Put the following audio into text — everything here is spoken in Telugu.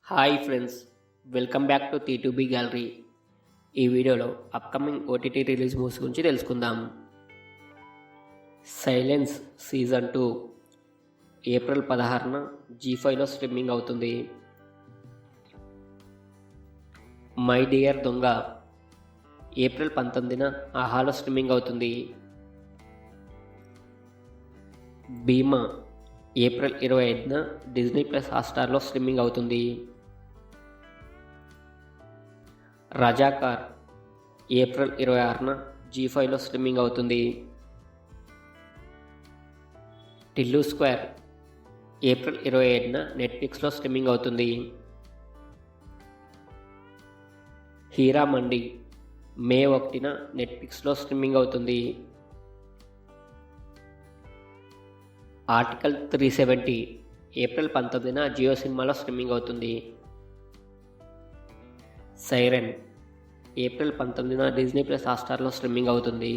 Hi friends, welcome back to T2B gallery. ఈ వీడియోలో అప్కమింగ్ ఓటీటీ రిలీజ్ మూవీస్ గురించి తెలుసుకుందాం. సైలెన్స్ సీజన్ 2 ఏప్రిల్ 16న G5లో స్ట్రీమింగ్ అవుతుంది. మై డియర్ దొంగ ఏప్రిల్ 19న ఆహాలో స్ట్రీమింగ్ అవుతుంది. భీమా ఏప్రిల్ 25న డిజ్నీ ప్లస్ హాట్‌స్టార్లో స్ట్రీమింగ్ అవుతుంది. రజాకార్ ఏప్రిల్ 26న G5లో స్ట్రీమింగ్ అవుతుంది. టిల్లు స్క్వేర్ ఏప్రిల్ 27న నెట్ఫ్లిక్స్లో స్ట్రీమింగ్ అవుతుంది. హీరా మండి మే 1న నెట్ఫ్లిక్స్లో స్ట్రీమింగ్ అవుతుంది. ఆర్టికల్ 370 ఏప్రిల్ 19న జియో సినిమాలో స్ట్రీమింగ్ అవుతుంది. సైరన్ ఏప్రిల్ 19న డిజ్నీ ప్లస్ హాట్‌స్టార్లో స్ట్రీమింగ్ అవుతుంది.